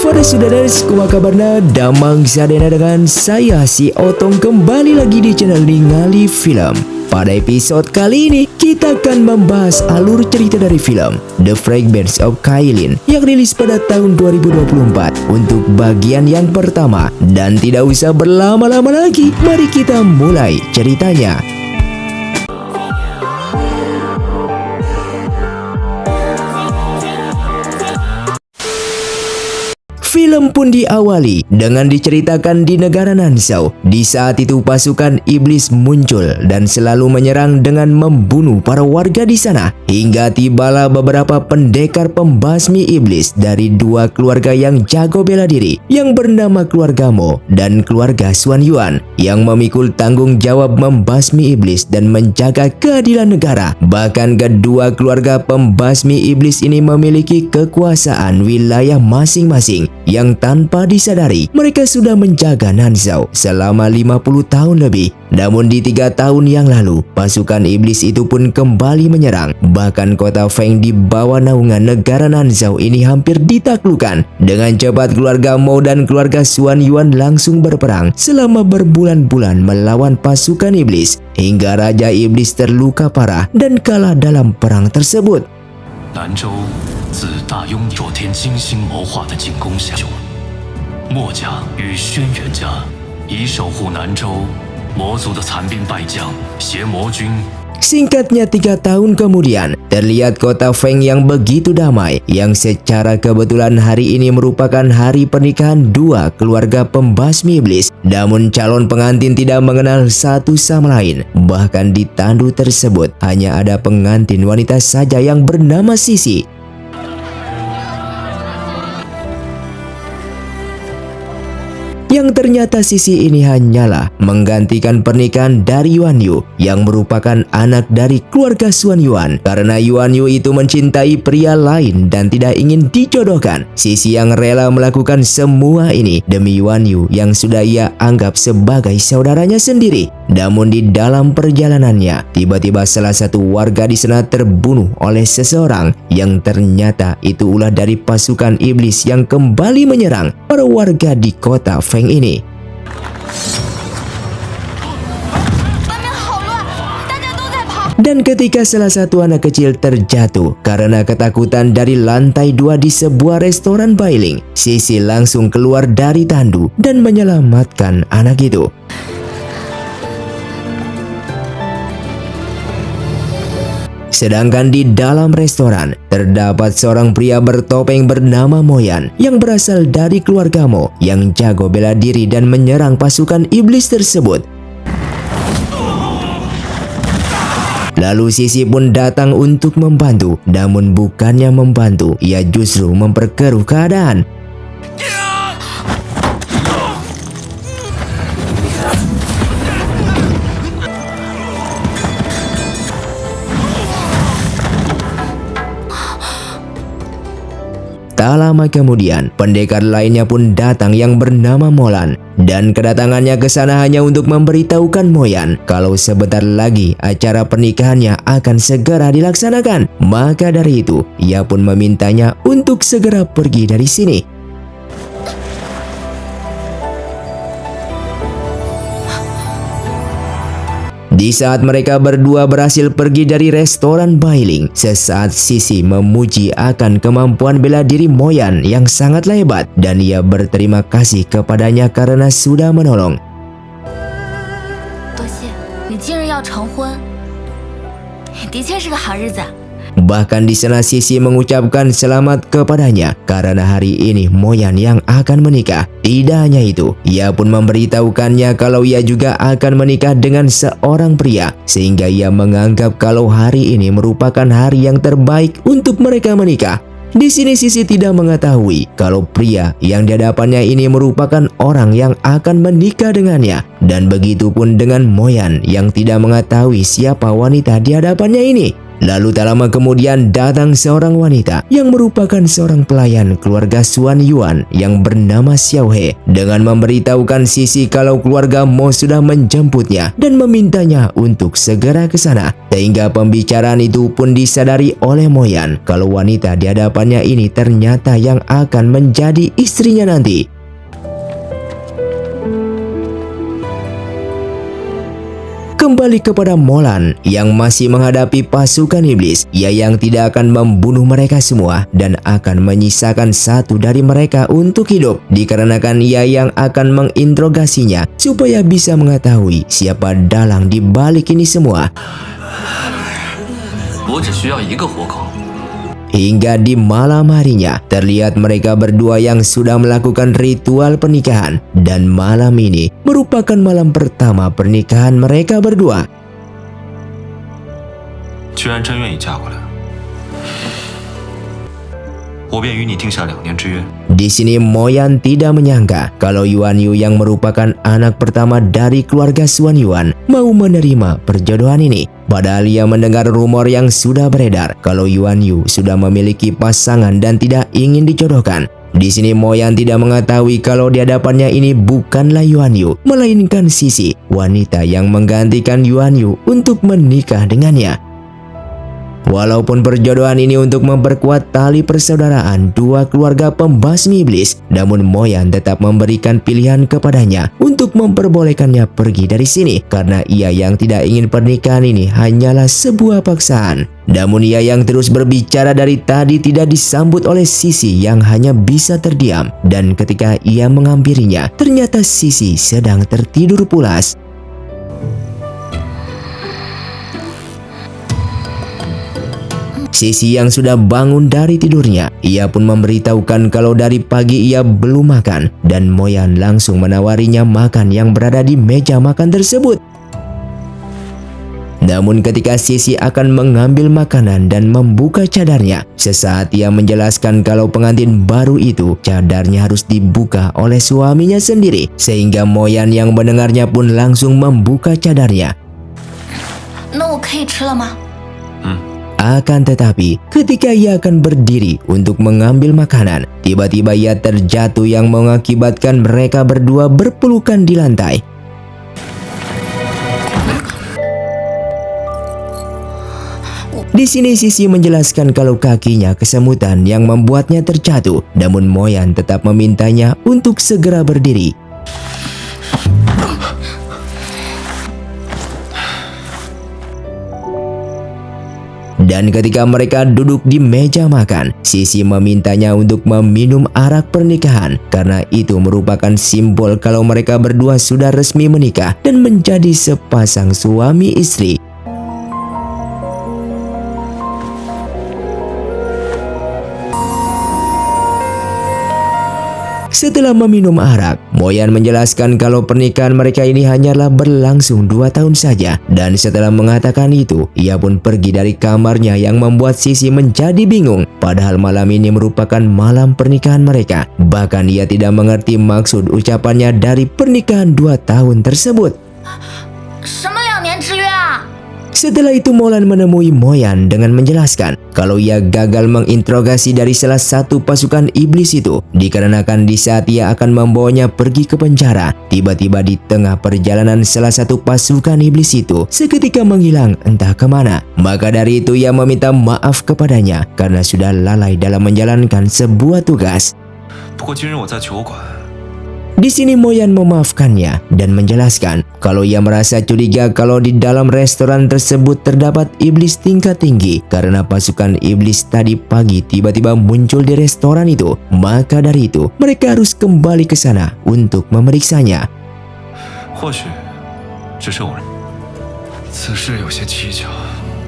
Para saudaraku, kumaha kabarna? Damang sadena dengan saya si Otong kembali lagi di channel Ningali Film. Pada episode kali ini kita akan membahas alur cerita dari film The Fragments of Kailin yang rilis pada tahun 2024 untuk bagian yang pertama. Dan tidak usah berlama-lama lagi, mari kita mulai ceritanya. Film pun diawali dengan diceritakan di negara Nansau. Di saat itu pasukan iblis muncul dan selalu menyerang dengan membunuh para warga di sana. Hingga tibalah beberapa pendekar pembasmi iblis dari dua keluarga yang jago bela diri, yang bernama keluarga Mo dan keluarga Xuan Yuan, yang memikul tanggung jawab membasmi iblis dan menjaga keadilan negara. Bahkan kedua keluarga pembasmi iblis ini memiliki kekuasaan wilayah masing-masing, yang tanpa disadari mereka sudah menjaga Nansau selama 50 tahun lebih. Namun di 3 tahun yang lalu pasukan iblis itu pun kembali menyerang. Bahkan kota Feng di bawah naungan negara Nansau ini hampir ditaklukkan. Dengan cepat keluarga Mo dan keluarga Xuan Yuan langsung berperang selama berbulan-bulan melawan pasukan iblis, hingga Raja Iblis terluka parah dan kalah dalam perang tersebut. 南州自大雍昨天精心谋划的进攻下就，墨家与轩辕家以守护南州魔族的残兵败将携魔军。 Singkatnya 3 tahun kemudian, terlihat kota Feng yang begitu damai, yang secara kebetulan hari ini merupakan hari pernikahan dua keluarga pembasmi iblis. Namun calon pengantin tidak mengenal satu sama lain. Bahkan di tandu tersebut hanya ada pengantin wanita saja yang bernama Sisi. Yang ternyata Sisi ini hanyalah menggantikan pernikahan dari Yuan Yu, yang merupakan anak dari keluarga Xuan Yuan. Karena Yuan Yu itu mencintai pria lain dan tidak ingin dijodohkan, Sisi yang rela melakukan semua ini demi Yuan Yu yang sudah ia anggap sebagai saudaranya sendiri. Namun di dalam perjalanannya, tiba-tiba salah satu warga di sana terbunuh oleh seseorang yang ternyata itu ulah dari pasukan iblis yang kembali menyerang para warga di kota Feng ini. Dan ketika salah satu anak kecil terjatuh karena ketakutan dari lantai 2 di sebuah restoran Bailing, Sisi langsung keluar dari tandu dan menyelamatkan anak itu. Sedangkan di dalam restoran terdapat seorang pria bertopeng bernama Moyan yang berasal dari keluarga Mo yang jago bela diri dan menyerang pasukan iblis tersebut. Lalu Sisi pun datang untuk membantu, namun bukannya membantu, ia justru memperkeruh keadaan. Tak lama kemudian, pendekar lainnya pun datang yang bernama Molan. Dan kedatangannya ke sana hanya untuk memberitahukan Moyan kalau sebentar lagi acara pernikahannya akan segera dilaksanakan. Maka dari itu, ia pun memintanya untuk segera pergi dari sini. Di saat mereka berdua berhasil pergi dari restoran Bailing, sesaat Sisi memuji akan kemampuan bela diri Moyan yang sangat hebat, dan ia berterima kasih kepadanya karena sudah menolong. 多谢你今日要成婚，的确是个好日子。 Bahkan di sana Sisi mengucapkan selamat kepadanya karena hari ini Moyan yang akan menikah. Tidak hanya itu, ia pun memberitahukannya kalau ia juga akan menikah dengan seorang pria, sehingga ia menganggap kalau hari ini merupakan hari yang terbaik untuk mereka menikah. Di sini Sisi tidak mengetahui kalau pria yang di hadapannya ini merupakan orang yang akan menikah dengannya, dan begitu pun dengan Moyan yang tidak mengetahui siapa wanita di hadapannya ini. Lalu tak lama kemudian datang seorang wanita yang merupakan seorang pelayan keluarga Xuan Yuan yang bernama Xiao He dengan memberitahukan Sisi kalau keluarga Mo sudah menjemputnya dan memintanya untuk segera ke sana. Sehingga pembicaraan itu pun disadari oleh Mo Yan kalau wanita di hadapannya ini ternyata yang akan menjadi istrinya nanti. Kembali kepada Molan yang masih menghadapi pasukan iblis, ia yang tidak akan membunuh mereka semua dan akan menyisakan satu dari mereka untuk hidup, dikarenakan ia yang akan menginterogasinya supaya bisa mengetahui siapa dalang di balik ini semua. Hingga di malam harinya terlihat mereka berdua yang sudah melakukan ritual pernikahan, dan malam ini merupakan malam pertama pernikahan mereka berdua. Di sini Mo Yan tidak menyangka kalau Yuan Yu yang merupakan anak pertama dari keluarga Xuan Yuan mau menerima perjodohan ini. Padahal ia mendengar rumor yang sudah beredar kalau Yuan Yu sudah memiliki pasangan dan tidak ingin dijodohkan. Di sini Mo Yan tidak mengetahui kalau di hadapannya ini bukanlah Yuan Yu, melainkan Sisi, wanita yang menggantikan Yuan Yu untuk menikah dengannya. Walaupun perjodohan ini untuk memperkuat tali persaudaraan dua keluarga pembasmi iblis, namun Mo Yan tetap memberikan pilihan kepadanya untuk memperbolehkannya pergi dari sini karena ia yang tidak ingin pernikahan ini hanyalah sebuah paksaan. Namun ia yang terus berbicara dari tadi tidak disambut oleh Sisi yang hanya bisa terdiam, dan ketika ia menghampirinya, ternyata Sisi sedang tertidur pulas. Sisi yang sudah bangun dari tidurnya, ia pun memberitahukan kalau dari pagi ia belum makan, dan Mo Yan langsung menawarinya makan yang berada di meja makan tersebut. Namun ketika Sisi akan mengambil makanan dan membuka cadarnya, sesaat ia menjelaskan kalau pengantin baru itu cadarnya harus dibuka oleh suaminya sendiri, sehingga Mo Yan yang mendengarnya pun langsung membuka cadarnya. Akan tetapi, ketika ia akan berdiri untuk mengambil makanan, tiba-tiba ia terjatuh yang mengakibatkan mereka berdua berpelukan di lantai. Di sini Sisi menjelaskan kalau kakinya kesemutan yang membuatnya terjatuh, namun Mo Yan tetap memintanya untuk segera berdiri. Dan ketika mereka duduk di meja makan, Sisi memintanya untuk meminum arak pernikahan karena itu merupakan simbol kalau mereka berdua sudah resmi menikah dan menjadi sepasang suami istri. Setelah meminum arak, Mo Yan menjelaskan kalau pernikahan mereka ini hanyalah berlangsung 2 tahun saja. Dan setelah mengatakan itu, ia pun pergi dari kamarnya yang membuat Sisi menjadi bingung. Padahal malam ini merupakan malam pernikahan mereka. Bahkan ia tidak mengerti maksud ucapannya dari pernikahan 2 tahun tersebut. Setelah itu Molan menemui Mo Yan dengan menjelaskan kalau ia gagal menginterogasi dari salah satu pasukan iblis itu, dikarenakan di saat ia akan membawanya pergi ke penjara, tiba-tiba di tengah perjalanan salah satu pasukan iblis itu seketika menghilang entah kemana. Maka dari itu ia meminta maaf kepadanya karena sudah lalai dalam menjalankan sebuah tugas. Di sini Mo Yan memaafkannya dan menjelaskan kalau ia merasa curiga kalau di dalam restoran tersebut terdapat iblis tingkat tinggi karena pasukan iblis tadi pagi tiba-tiba muncul di restoran itu. Maka dari itu mereka harus kembali ke sana untuk memeriksanya.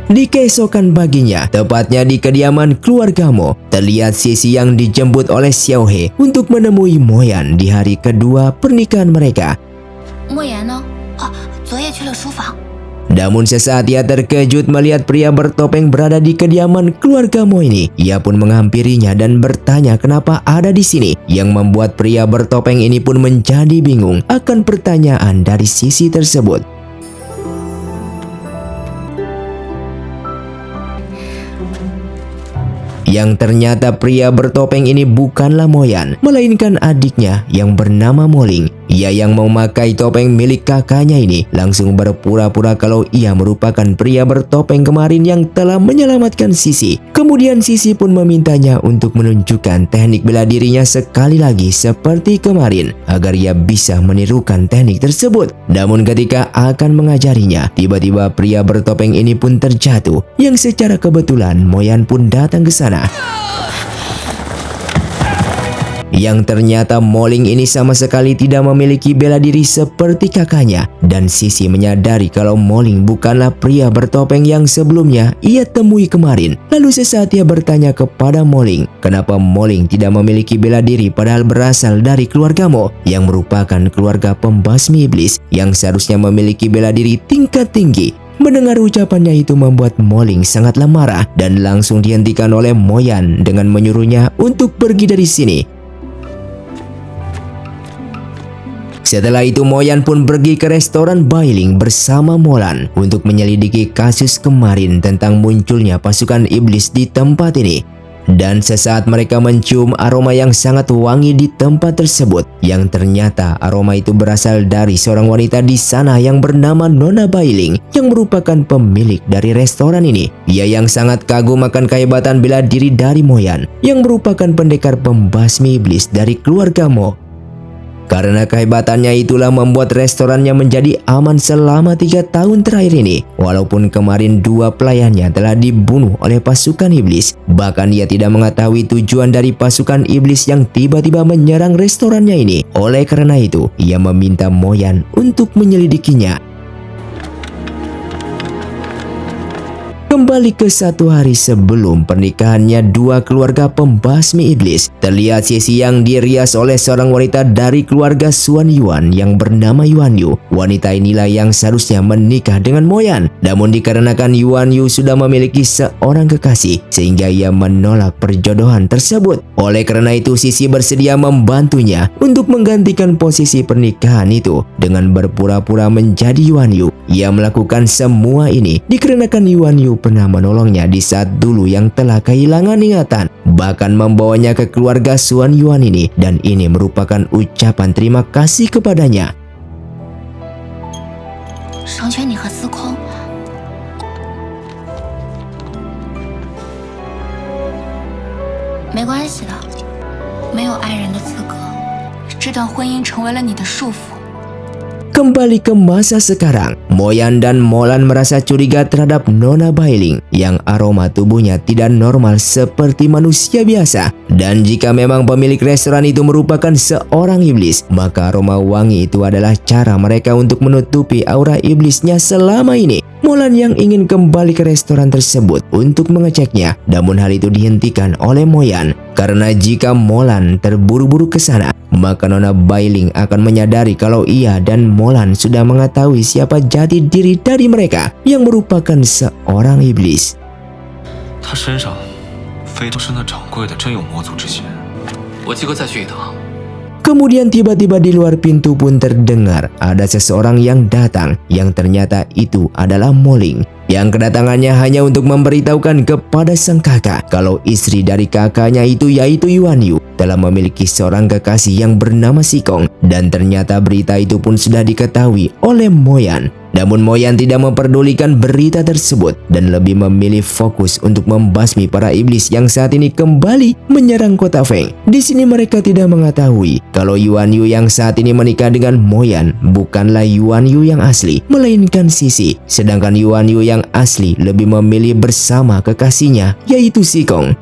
Di keesokan paginya, tepatnya di kediaman keluarga Mo, terlihat Sisi yang dijemput oleh Xiao He untuk menemui Mo Yan di hari kedua pernikahan mereka. Namun sesaat ia terkejut melihat pria bertopeng berada di kediaman keluarga Mo ini. Ia pun menghampirinya dan bertanya kenapa ada di sini, yang membuat pria bertopeng ini pun menjadi bingung akan pertanyaan dari Sisi tersebut. Yang ternyata pria bertopeng ini bukanlah Moyan, melainkan adiknya yang bernama Moling. Ia yang memakai topeng milik kakaknya ini langsung berpura-pura kalau ia merupakan pria bertopeng kemarin yang telah menyelamatkan Sisi. Kemudian Sisi pun memintanya untuk menunjukkan teknik bela dirinya sekali lagi seperti kemarin agar ia bisa menirukan teknik tersebut. Namun ketika akan mengajarinya, tiba-tiba pria bertopeng ini pun terjatuh, yang secara kebetulan Moyan pun datang ke sana. Yang ternyata Moling ini sama sekali tidak memiliki bela diri seperti kakaknya, dan Sisi menyadari kalau Moling bukanlah pria bertopeng yang sebelumnya ia temui kemarin. Lalu sesaat ia bertanya kepada Moling, kenapa Moling tidak memiliki bela diri padahal berasal dari keluarga Mo yang merupakan keluarga pembasmi iblis yang seharusnya memiliki bela diri tingkat tinggi. Mendengar ucapannya itu membuat Moling sangatlah marah dan langsung dihentikan oleh Moyan dengan menyuruhnya untuk pergi dari sini. Setelah itu Moyan pun pergi ke restoran Bailing bersama Molan untuk menyelidiki kasus kemarin tentang munculnya pasukan iblis di tempat ini. Dan sesaat mereka mencium aroma yang sangat wangi di tempat tersebut, yang ternyata aroma itu berasal dari seorang wanita di sana yang bernama Nona Bailing yang merupakan pemilik dari restoran ini. Ia yang sangat kagum akan kehebatan bela diri dari Moyan yang merupakan pendekar pembasmi iblis dari keluarga Mo. Karena kehebatannya itulah membuat restorannya menjadi aman selama 3 tahun terakhir ini. Walaupun kemarin 2 pelayannya telah dibunuh oleh pasukan iblis. Bahkan ia tidak mengetahui tujuan dari pasukan iblis yang tiba-tiba menyerang restorannya ini. Oleh karena itu, ia meminta Moyan untuk menyelidikinya. Kembali ke 1 hari sebelum pernikahannya 2 keluarga pembasmi iblis, terlihat Sisi yang dirias oleh seorang wanita dari keluarga Xuan Yuan yang bernama Yuan Yu. Wanita inilah yang seharusnya menikah dengan Moyan, namun dikarenakan Yuan Yu sudah memiliki seorang kekasih sehingga ia menolak perjodohan tersebut. Oleh karena itu Sisi bersedia membantunya untuk menggantikan posisi pernikahan itu dengan berpura-pura menjadi Yuan Yu. Ia melakukan semua ini dikarenakan Yuan Yu pernah menolongnya di saat dulu yang telah kehilangan ingatan, bahkan membawanya ke keluarga Xuan Yuan ini, dan ini merupakan ucapan terima kasih kepadanya. 成全你和司空，没关系的，没有爱人的资格，这段婚姻成为了你的束缚。 Kembali ke masa sekarang, Moyan dan Molan merasa curiga terhadap Nona Bailing yang aroma tubuhnya tidak normal seperti manusia biasa. Dan jika memang pemilik restoran itu merupakan seorang iblis, maka aroma wangi itu adalah cara mereka untuk menutupi aura iblisnya selama ini. Molan yang ingin kembali ke restoran tersebut untuk mengeceknya, namun hal itu dihentikan oleh Moyan. Karena jika Molan terburu-buru ke sana, maka Nona Bailing akan menyadari kalau ia dan Molan sudah mengetahui siapa jati diri dari mereka yang merupakan seorang iblis. 他身上非都是那掌柜的真有魔族之血，我即刻再去一趟。 Kemudian tiba-tiba di luar pintu pun terdengar ada seseorang yang datang, yang ternyata itu adalah Moling. Yang kedatangannya hanya untuk memberitahukan kepada sang kakak kalau istri dari kakaknya itu yaitu Yuan Yu telah memiliki seorang kekasih yang bernama Sikong, dan ternyata berita itu pun sudah diketahui oleh Moyan. Namun Moyan tidak memperdulikan berita tersebut dan lebih memilih fokus untuk membasmi para iblis yang saat ini kembali menyerang kota Feng. Di sini mereka tidak mengetahui kalau Yuan Yu yang saat ini menikah dengan Moyan bukanlah Yuan Yu yang asli, melainkan Sisi. Sedangkan Yuan Yu yang asli lebih memilih bersama kekasihnya yaitu Sikong.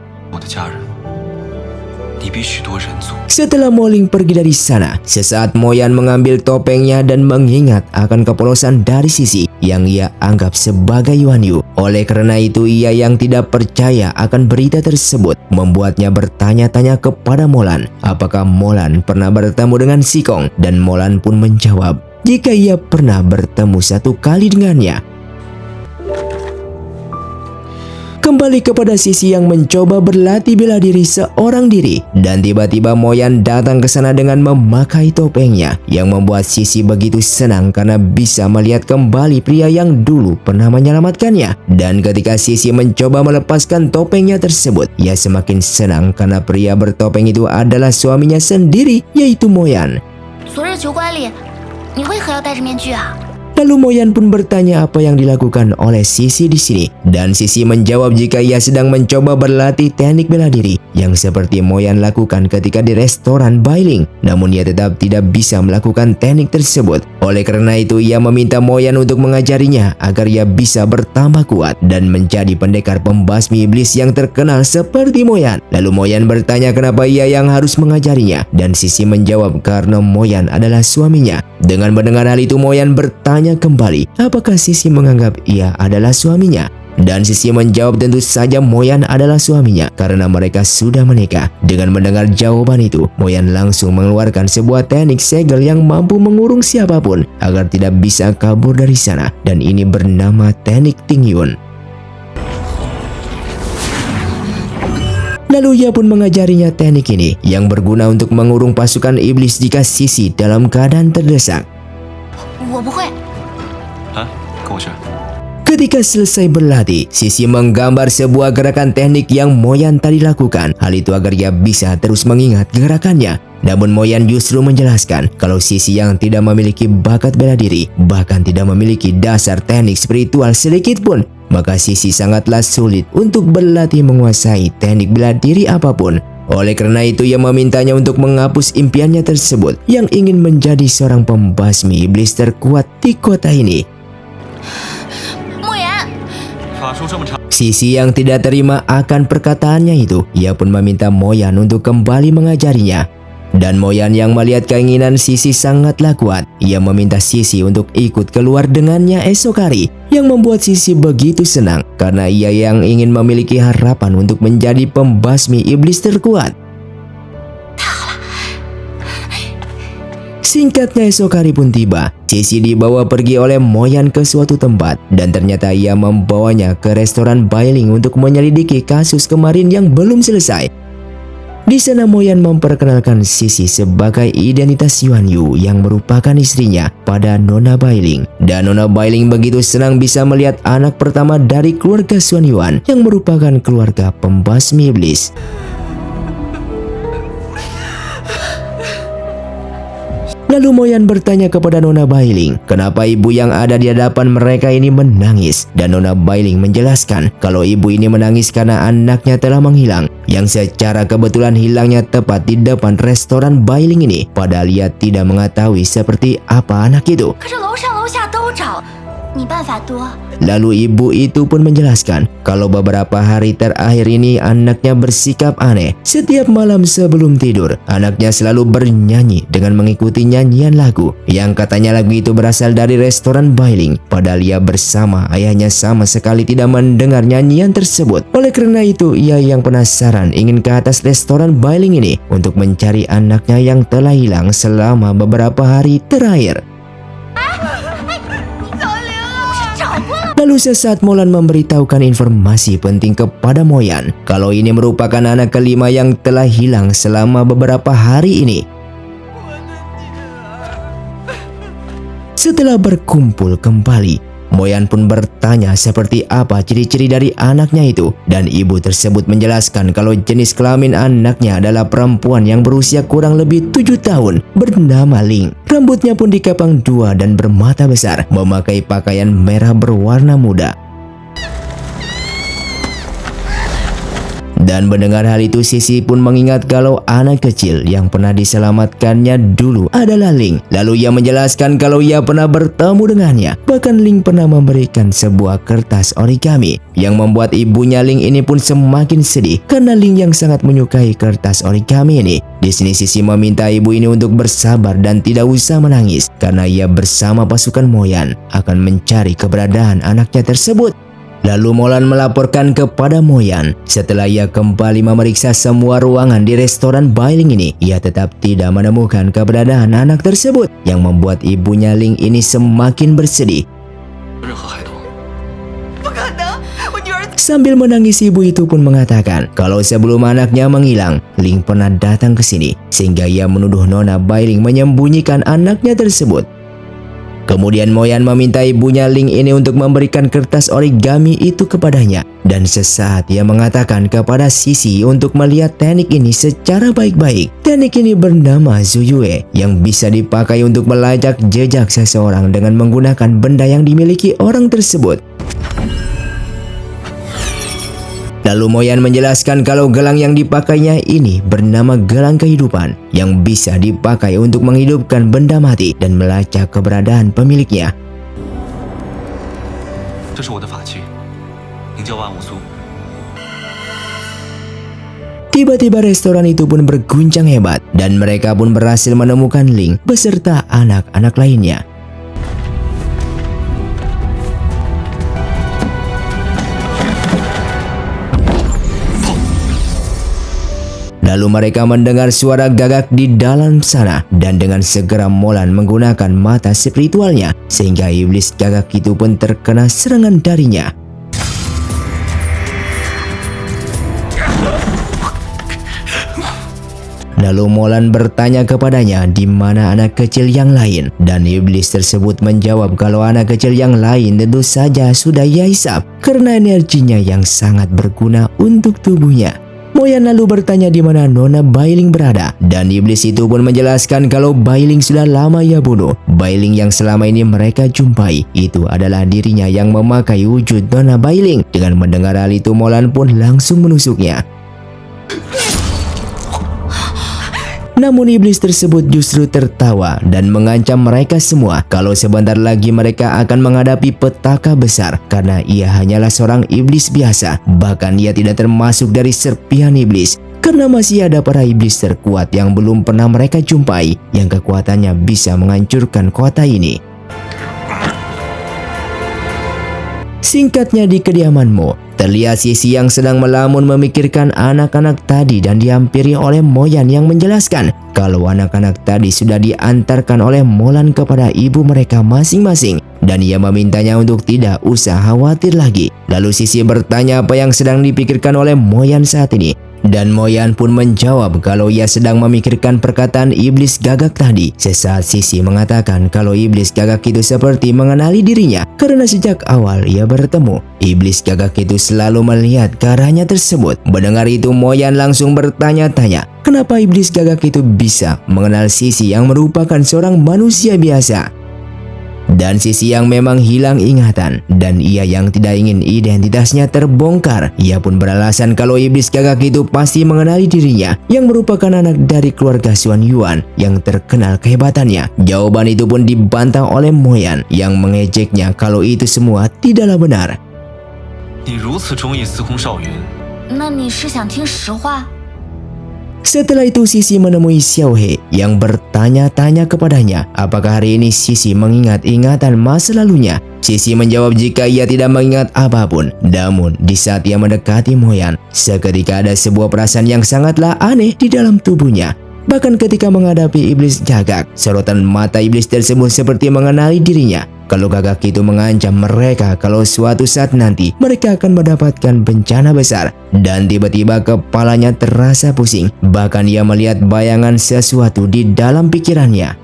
Setelah Moling pergi dari sana, sesaat Moyan mengambil topengnya dan mengingat akan kepolosan dari Sisi yang ia anggap sebagai Yuan Yu. Oleh karena itu ia yang tidak percaya akan berita tersebut membuatnya bertanya-tanya kepada Molan apakah Molan pernah bertemu dengan Sikong, dan Molan pun menjawab jika ia pernah bertemu 1 kali dengannya. Kembali kepada Sisi yang mencoba berlatih bela diri seorang diri, dan tiba-tiba Moyan datang ke sana dengan memakai topengnya yang membuat Sisi begitu senang karena bisa melihat kembali pria yang dulu pernah menyelamatkannya. Dan ketika Sisi mencoba melepaskan topengnya tersebut, ia semakin senang karena pria bertopeng itu adalah suaminya sendiri, yaitu Moyan. 昨日球馆里，你为何要戴着面具啊？ Lalu Moyan pun bertanya apa yang dilakukan oleh Sisi di sini, dan Sisi menjawab jika ia sedang mencoba berlatih teknik bela diri yang seperti Moyan lakukan ketika di restoran Bailing. Namun ia tetap tidak bisa melakukan teknik tersebut. Oleh karena itu ia meminta Moyan untuk mengajarinya agar ia bisa bertambah kuat dan menjadi pendekar pembasmi iblis yang terkenal seperti Moyan. Lalu Moyan bertanya kenapa ia yang harus mengajarinya, dan Sisi menjawab karena Moyan adalah suaminya. Dengan mendengar hal itu Moyan bertanya kembali apakah Sisi menganggap ia adalah suaminya. Dan Sisi menjawab tentu saja Moyan adalah suaminya karena mereka sudah menikah. Dengan mendengar jawaban itu, Moyan langsung mengeluarkan sebuah teknik segel yang mampu mengurung siapapun agar tidak bisa kabur dari sana, dan ini bernama teknik Tingyun. Lalu ia pun mengajarinya teknik ini yang berguna untuk mengurung pasukan iblis jika Sisi dalam keadaan terdesak. 我不会。 啊，跟我学。 Ketika selesai berlatih, Sisi menggambar sebuah gerakan teknik yang Moyan tadi lakukan. Hal itu agar ia bisa terus mengingat gerakannya. Namun Moyan justru menjelaskan kalau Sisi yang tidak memiliki bakat bela diri, bahkan tidak memiliki dasar teknik spiritual sedikit pun, maka Sisi sangatlah sulit untuk berlatih menguasai teknik bela diri apapun. Oleh karena itu ia memintanya untuk menghapus impiannya tersebut yang ingin menjadi seorang pembasmi iblis terkuat di kota ini. 莫言， 法术这么长， Sisi yang tidak terima akan perkataannya itu, ia pun meminta Moyan untuk kembali mengajarinya. Dan Moyan yang melihat keinginan Sisi sangatlah kuat, ia meminta Sisi untuk ikut keluar dengannya esok hari, yang membuat Sisi begitu senang karena ia yang ingin memiliki harapan untuk menjadi pembasmi iblis terkuat. Singkatnya esok hari pun tiba. Sisi dibawa pergi oleh Moyan ke suatu tempat, dan ternyata ia membawanya ke restoran Bailing untuk menyelidiki kasus kemarin yang belum selesai. Di sana Moyan memperkenalkan Sisi sebagai identitas Yuan Yu yang merupakan istrinya pada Nona Bailing. Dan Nona Bailing begitu senang bisa melihat anak pertama dari keluarga Xuan Yuan yang merupakan keluarga pembasmi iblis. Lalu Moyan bertanya kepada Nona Bailing, kenapa ibu yang ada di hadapan mereka ini menangis? Dan Nona Bailing menjelaskan kalau ibu ini menangis karena anaknya telah menghilang, yang secara kebetulan hilangnya tepat di depan restoran Bailing ini, padahal ia tidak mengetahui seperti apa anak itu. 可是楼上楼下都找，你办法多。 Lalu ibu itu pun menjelaskan kalau beberapa hari terakhir ini anaknya bersikap aneh. Setiap malam sebelum tidur, anaknya selalu bernyanyi dengan mengikuti nyanyian lagu yang katanya lagu itu berasal dari restoran Bailing. Padahal ia bersama ayahnya sama sekali tidak mendengar nyanyian tersebut. Oleh karena itu, ia yang penasaran ingin ke atas restoran Bailing ini untuk mencari anaknya yang telah hilang selama beberapa hari terakhir. Lalu sesaat Molan memberitahukan informasi penting kepada Moyan kalau ini merupakan anak kelima yang telah hilang selama beberapa hari ini. Setelah berkumpul kembali, Moyan pun bertanya seperti apa ciri-ciri dari anaknya itu, dan ibu tersebut menjelaskan kalau jenis kelamin anaknya adalah perempuan yang berusia kurang lebih 7 tahun bernama Ling. Rambutnya pun dikepang dua dan bermata besar, memakai pakaian merah berwarna muda. Dan mendengar hal itu, Sisi pun mengingat kalau anak kecil yang pernah diselamatkannya dulu adalah Ling. Lalu ia menjelaskan kalau ia pernah bertemu dengannya. Bahkan Ling pernah memberikan sebuah kertas origami yang membuat ibunya Ling ini pun semakin sedih karena Ling yang sangat menyukai kertas origami ini. Di sini Sisi meminta ibu ini untuk bersabar dan tidak usah menangis karena ia bersama pasukan Moyan akan mencari keberadaan anaknya tersebut. Lalu Molan melaporkan kepada Moyan. Setelah ia kembali memeriksa semua ruangan di restoran Bailing ini, ia tetap tidak menemukan keberadaan anak tersebut yang membuat ibunya Ling ini semakin bersedih. Sambil menangis, ibu itu pun mengatakan kalau sebelum anaknya menghilang, Ling pernah datang ke sini sehingga ia menuduh Nona Bailing menyembunyikan anaknya tersebut. Kemudian Moyan meminta ibunya Ling ini untuk memberikan kertas origami itu kepadanya. Dan sesaat ia mengatakan kepada Sisi untuk melihat teknik ini secara baik-baik. Teknik ini bernama Zuyue yang bisa dipakai untuk melacak jejak seseorang dengan menggunakan benda yang dimiliki orang tersebut. Lalu Moyan menjelaskan kalau gelang yang dipakainya ini bernama gelang kehidupan yang bisa dipakai untuk menghidupkan benda mati dan melacak keberadaan pemiliknya. Tiba-tiba restoran itu pun berguncang hebat dan mereka pun berhasil menemukan Ling beserta anak-anak lainnya. Lalu mereka mendengar suara gagak di dalam sana dan dengan segera Molan menggunakan mata spiritualnya sehingga iblis gagak itu pun terkena serangan darinya. Lalu Molan bertanya kepadanya di mana anak kecil yang lain dan iblis tersebut menjawab kalau anak kecil yang lain tentu saja sudah ia hisap karena energinya yang sangat berguna untuk tubuhnya. Moyan lalu bertanya di mana Nona Bailing berada dan iblis itu pun menjelaskan kalau Bailing sudah lama ia bunuh. Bailing yang selama ini mereka jumpai itu adalah dirinya yang memakai wujud Nona Bailing. Dengan mendengar hal itu Molan pun langsung menusuknya. Namun iblis tersebut justru tertawa dan mengancam mereka semua kalau sebentar lagi mereka akan menghadapi petaka besar karena ia hanyalah seorang iblis biasa. Bahkan ia tidak termasuk dari serpihan iblis karena masih ada para iblis terkuat yang belum pernah mereka jumpai yang kekuatannya bisa menghancurkan kota ini. Singkatnya, di kediaman Mo terlihat Sisi yang sedang melamun memikirkan anak-anak tadi dan dihampiri oleh Moyan yang menjelaskan kalau anak-anak tadi sudah diantarkan oleh Molan kepada ibu mereka masing-masing dan ia memintanya untuk tidak usah khawatir lagi. Lalu Sisi bertanya apa yang sedang dipikirkan oleh Moyan saat ini. Dan Moyan pun menjawab kalau ia sedang memikirkan perkataan iblis gagak tadi. Sesaat Sisi mengatakan kalau iblis gagak itu seperti mengenali dirinya karena sejak awal ia bertemu. Iblis gagak itu selalu melihat ke arahnya tersebut. Mendengar itu Moyan langsung bertanya-tanya kenapa iblis gagak itu bisa mengenal Sisi yang merupakan seorang manusia biasa. Dan Sisi yang memang hilang ingatan dan ia yang tidak ingin identitasnya terbongkar. Ia pun beralasan kalau iblis gagak itu pasti mengenali dirinya yang merupakan anak dari keluarga Xuan Yuan yang terkenal kehebatannya. Jawaban itu pun dibantah oleh Moyan yang mengejeknya kalau itu semua tidaklah benar. Setelah itu Sisi menemui Xiao He yang bertanya-tanya kepadanya apakah hari ini Sisi mengingat ingatan masa lalunya. Sisi menjawab jika ia tidak mengingat apapun. Namun di saat ia mendekati Moyan, seketika ada sebuah perasaan yang sangatlah aneh di dalam tubuhnya. Bahkan ketika menghadapi iblis gagak, sorotan mata iblis tersebut seperti mengenali dirinya. Kalau gagak itu mengancam mereka kalau suatu saat nanti mereka akan mendapatkan bencana besar. Dan tiba-tiba kepalanya terasa pusing. Bahkan ia melihat bayangan sesuatu di dalam pikirannya.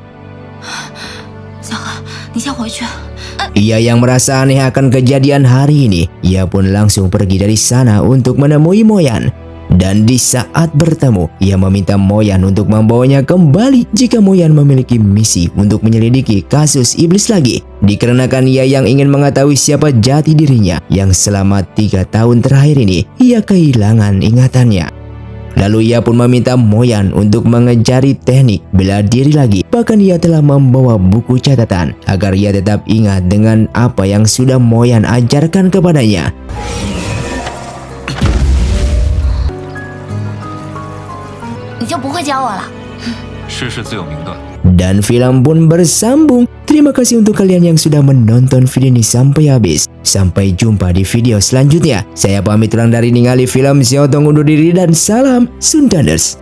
Ia yang merasa aneh akan kejadian hari ini, ia pun langsung pergi dari sana untuk menemui Moyan. Dan di saat bertemu, ia meminta Moyan untuk membawanya kembali jika Moyan memiliki misi untuk menyelidiki kasus iblis lagi. Dikarenakan ia yang ingin mengetahui siapa jati dirinya yang selama 3 tahun terakhir ini ia kehilangan ingatannya. Lalu ia pun meminta Moyan untuk mengejari teknik bela diri lagi. Bahkan ia telah membawa buku catatan agar ia tetap ingat dengan apa yang sudah Moyan ajarkan kepadanya. Dan film pun bersambung. Terima kasih untuk kalian yang sudah menonton video ini sampai habis. Sampai jumpa di video selanjutnya. Saya pamit orang dari ningali film Xiao Tong undur diri dan salam Sundaners.